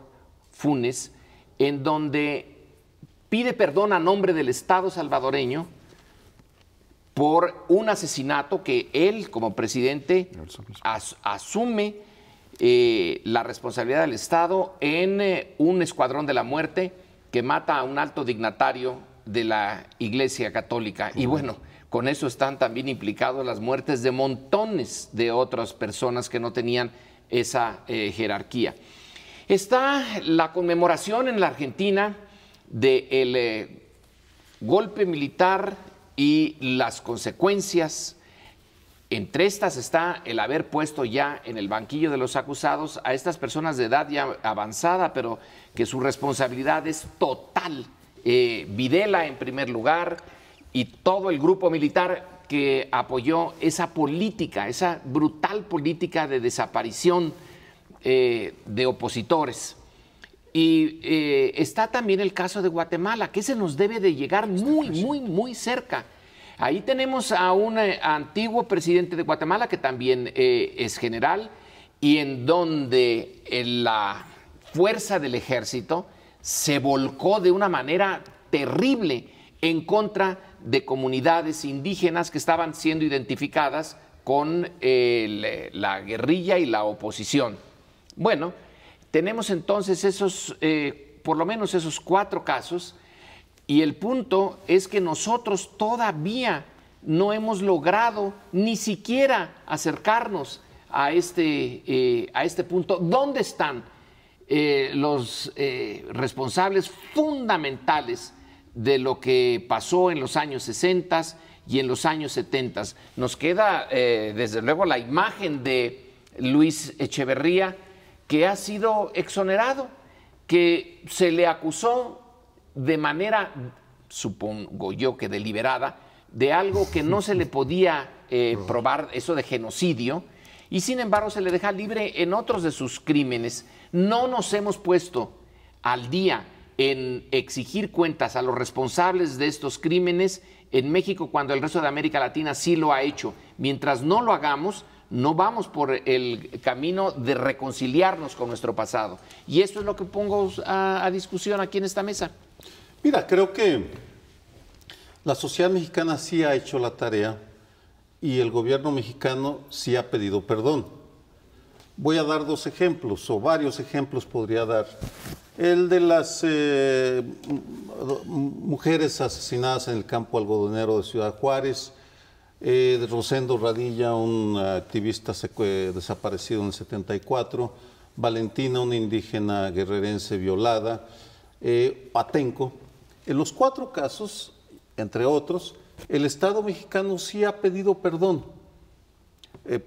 Speaker 3: Funes, en donde pide perdón a nombre del Estado salvadoreño por un asesinato que él, como presidente, asume la responsabilidad del Estado en un escuadrón de la muerte que mata a un alto dignatario de la Iglesia Católica. Y bueno, con eso están también implicados las muertes de montones de otras personas que no tenían esa jerarquía. Está la conmemoración en la Argentina del golpe militar y las consecuencias. Entre estas está el haber puesto ya en el banquillo de los acusados a estas personas de edad ya avanzada, pero que su responsabilidad es total. Videla en primer lugar, y todo el grupo militar que apoyó esa política, esa brutal política de desaparición de opositores. Y está también el caso de Guatemala, que se nos debe de llegar muy cerca. Ahí tenemos a un antiguo presidente de Guatemala que también es general, y en donde la fuerza del ejército se volcó de una manera terrible en contra de comunidades indígenas que estaban siendo identificadas con la guerrilla y la oposición. Bueno, tenemos entonces esos, por lo menos esos 4 casos, y el punto es que nosotros todavía no hemos logrado ni siquiera acercarnos a este punto. ¿Dónde están los responsables fundamentales de lo que pasó en los años 60 y en los años 70? Nos queda, desde luego, la imagen de Luis Echeverría, que ha sido exonerado, que se le acusó de manera, supongo yo que deliberada, de algo que no se le podía probar, eso de genocidio, y sin embargo se le deja libre en otros de sus crímenes. No nos hemos puesto al día en exigir cuentas a los responsables de estos crímenes en México, cuando el resto de América Latina sí lo ha hecho. Mientras no lo hagamos, no vamos por el camino de reconciliarnos con nuestro pasado. Y esto es lo que pongo a discusión aquí en esta mesa.
Speaker 1: Mira, creo que la sociedad mexicana sí ha hecho la tarea y el gobierno mexicano sí ha pedido perdón. Voy a dar 2 ejemplos, o varios ejemplos podría dar. El de las mujeres asesinadas en el campo algodonero de Ciudad Juárez, de Rosendo Radilla, un activista desaparecido en el 74, Valentina, una indígena guerrerense violada, Atenco. En los 4 casos, entre otros, el Estado mexicano sí ha pedido perdón.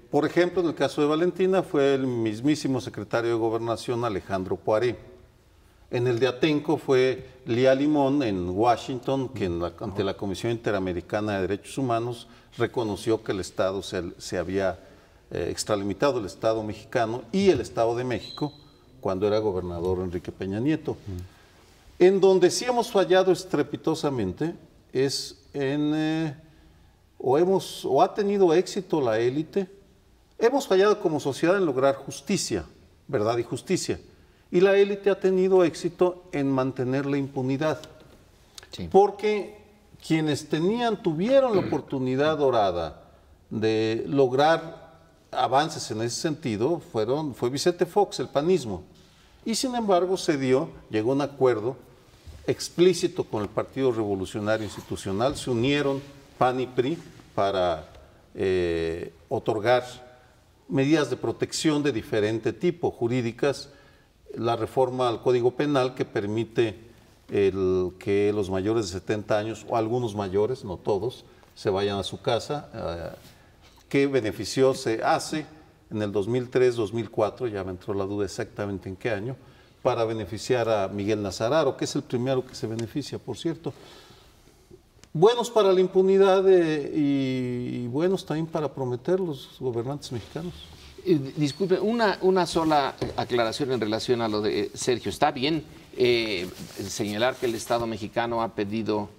Speaker 1: Por ejemplo, en el caso de Valentina fue el mismísimo secretario de Gobernación, Alejandro Poiré. En el de Atenco fue Lía Limón en Washington, que ante la Comisión Interamericana de Derechos Humanos reconoció que el Estado se había extralimitado, el Estado mexicano y el Estado de México, cuando era gobernador Enrique Peña Nieto. En donde sí hemos fallado estrepitosamente es en, o ha tenido éxito la élite, hemos fallado como sociedad en lograr justicia, verdad y justicia, y la élite ha tenido éxito en mantener la impunidad, sí. Porque quienes tuvieron la oportunidad dorada de lograr avances en ese sentido fue Vicente Fox, el panismo, y sin embargo llegó a un acuerdo explícito con el Partido Revolucionario Institucional, se unieron PAN y PRI para otorgar medidas de protección de diferente tipo, jurídicas, la reforma al Código Penal que permite el que los mayores de 70 años, o algunos mayores, no todos, se vayan a su casa. ¿Qué beneficio se hace en el 2003-2004? Ya me entró la duda exactamente en qué año, para beneficiar a Miguel Nazararo, que es el primero que se beneficia, por cierto. Buenos para la impunidad y buenos también para prometer los gobernantes mexicanos.
Speaker 3: Disculpe, una sola aclaración en relación a lo de Sergio. Está bien señalar que el Estado mexicano ha pedido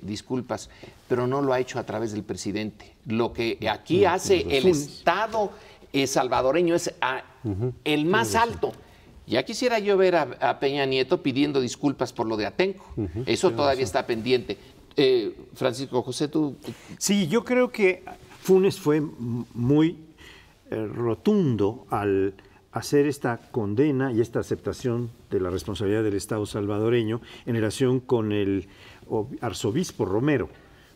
Speaker 3: disculpas, pero no lo ha hecho a través del presidente. Lo que aquí hace el Estado salvadoreño es el más alto. Ya quisiera yo ver a Peña Nieto pidiendo disculpas por lo de Atenco. Eso todavía está pendiente. Francisco José, tú...
Speaker 2: Sí, yo creo que Funes fue muy rotundo al hacer esta condena y esta aceptación de la responsabilidad del Estado salvadoreño en relación con el arzobispo Romero,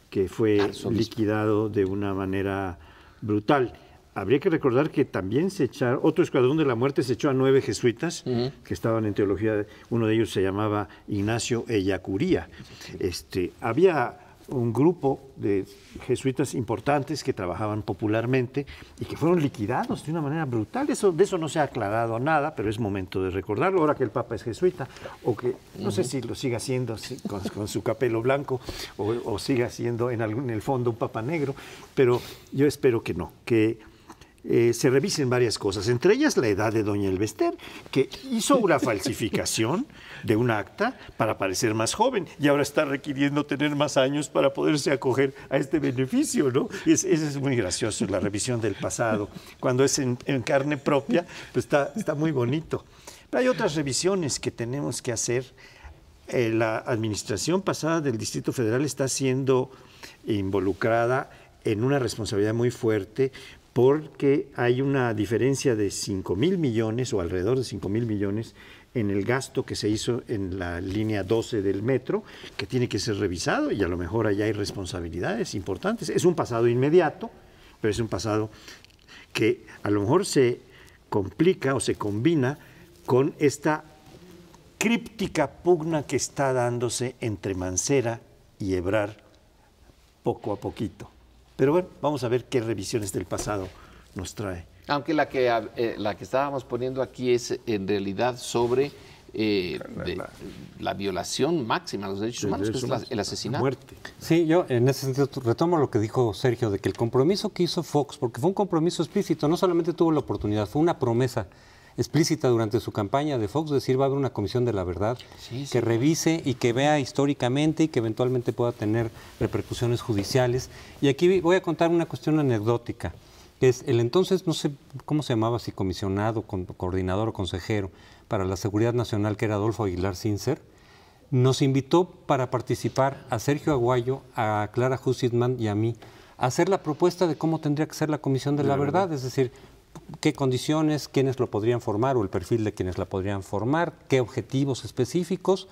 Speaker 2: que fue liquidado de una manera brutal. Habría que recordar que también otro escuadrón de la muerte se echó a 9 jesuitas que estaban en teología. Uno de ellos se llamaba Ignacio Ellacuría. Había un grupo de jesuitas importantes que trabajaban popularmente y que fueron liquidados de una manera brutal. De eso no se ha aclarado nada, pero es momento de recordarlo, ahora que el Papa es jesuita, o que no sé si lo siga haciendo con su capelo blanco, o siga siendo en el fondo un Papa negro, pero yo espero que no, que se revisen varias cosas, entre ellas la edad de doña Elvester, que hizo una falsificación de un acta para parecer más joven y ahora está requiriendo tener más años para poderse acoger a este beneficio, ¿no? Eso es muy gracioso, la revisión del pasado. Cuando es en carne propia, pues está muy bonito. Pero hay otras revisiones que tenemos que hacer. La administración pasada del Distrito Federal está siendo involucrada en una responsabilidad muy fuerte, porque hay una diferencia de 5,000 millones o alrededor de 5,000 millones en el gasto que se hizo en la línea 12 del metro, que tiene que ser revisado y a lo mejor allá hay responsabilidades importantes. Es un pasado inmediato, pero es un pasado que a lo mejor se complica o se combina con esta críptica pugna que está dándose entre Mancera y Ebrard poco a poquito. Pero bueno, vamos a ver qué revisiones del pasado nos trae.
Speaker 3: Aunque la que estábamos poniendo aquí es en realidad sobre la violación máxima de los derechos humanos, que es el asesinato.
Speaker 2: Muerte.
Speaker 4: Sí, yo en ese sentido retomo lo que dijo Sergio, de que el compromiso que hizo Fox, porque fue un compromiso explícito, no solamente tuvo la oportunidad, fue una promesa explícita durante su campaña de Fox, decir, va a haber una comisión de la verdad que revise y que vea históricamente y que eventualmente pueda tener repercusiones judiciales. Y aquí voy a contar una cuestión anecdótica, que es el entonces, no sé cómo se llamaba, si comisionado, coordinador o consejero para la Seguridad Nacional, que era Adolfo Aguilar Sincer, nos invitó para participar a Sergio Aguayo, a Clara Hussitman y a mí, a hacer la propuesta de cómo tendría que ser la comisión de la verdad, es decir, qué condiciones, quiénes lo podrían formar o el perfil de quienes la podrían formar, qué objetivos específicos.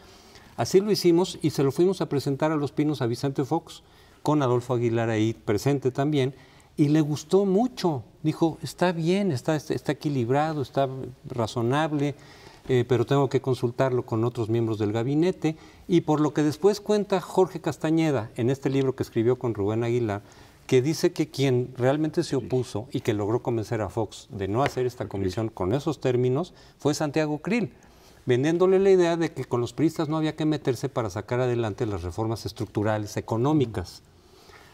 Speaker 4: Así lo hicimos y se lo fuimos a presentar a Los Pinos a Vicente Fox, con Adolfo Aguilar ahí presente también, y le gustó mucho. Dijo, está bien, está equilibrado, está razonable, pero tengo que consultarlo con otros miembros del gabinete. Y por lo que después cuenta Jorge Castañeda en este libro que escribió con Rubén Aguilar, que dice que quien realmente se opuso y que logró convencer a Fox de no hacer esta comisión con esos términos fue Santiago Krill, vendiéndole la idea de que con los priistas no había que meterse para sacar adelante las reformas estructurales económicas,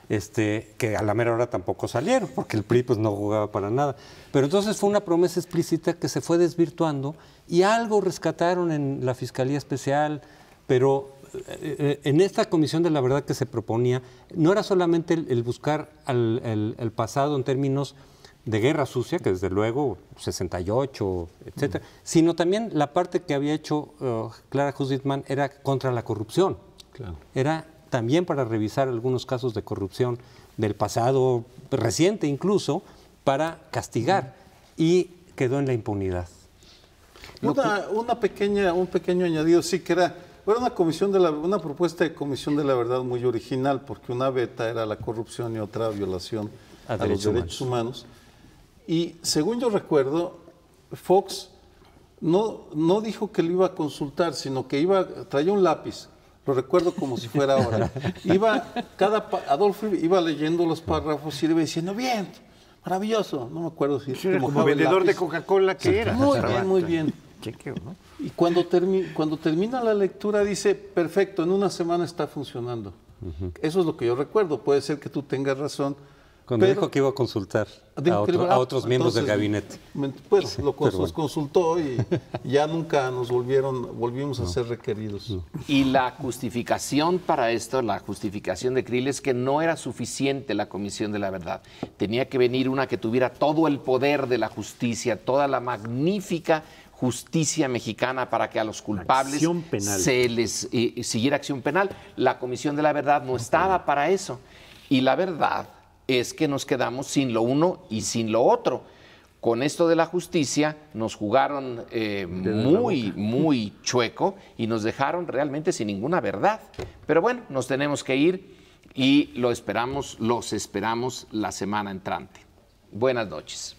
Speaker 4: que a la mera hora tampoco salieron, porque el PRI pues, no jugaba para nada. Pero entonces fue una promesa explícita que se fue desvirtuando y algo rescataron en la Fiscalía Especial, pero en esta comisión de la verdad que se proponía, no era solamente el buscar el pasado en términos de guerra sucia, que desde luego 68, etcétera, sino también la parte que había hecho Clara Hussitman era contra la corrupción. Claro. Era también para revisar algunos casos de corrupción del pasado reciente incluso, para castigar, y quedó en la impunidad.
Speaker 1: Un pequeño añadido, sí, que era una propuesta de comisión de la verdad muy original, porque una beta era la corrupción y otra violación a los derechos humanos. Y según yo recuerdo, Fox no dijo que lo iba a consultar, sino que traía un lápiz. Lo recuerdo como si fuera ahora. Adolfo iba leyendo los párrafos y le iba diciendo, bien, maravilloso. No me acuerdo si
Speaker 2: era como vendedor de Coca-Cola que era.
Speaker 1: Muy bien, muy bien.
Speaker 2: Chequeo, ¿no?
Speaker 1: Y cuando termina la lectura dice, perfecto, en una semana está funcionando. Eso es lo que yo recuerdo. Puede ser que tú tengas razón.
Speaker 4: Cuando dijo que iba a consultar a otros miembros del gabinete.
Speaker 1: Pues los consultó y ya nunca volvimos a ser requeridos.
Speaker 3: Y la justificación para esto, la justificación de Krill, es que no era suficiente la Comisión de la Verdad. Tenía que venir una que tuviera todo el poder de la justicia, toda la magnífica justicia mexicana para que a los culpables se les siguiera acción penal. La Comisión de la Verdad no estaba para eso. Y la verdad es que nos quedamos sin lo uno y sin lo otro. Con esto de la justicia nos jugaron muy chueco y nos dejaron realmente sin ninguna verdad. Pero bueno, nos tenemos que ir y los esperamos la semana entrante. Buenas noches.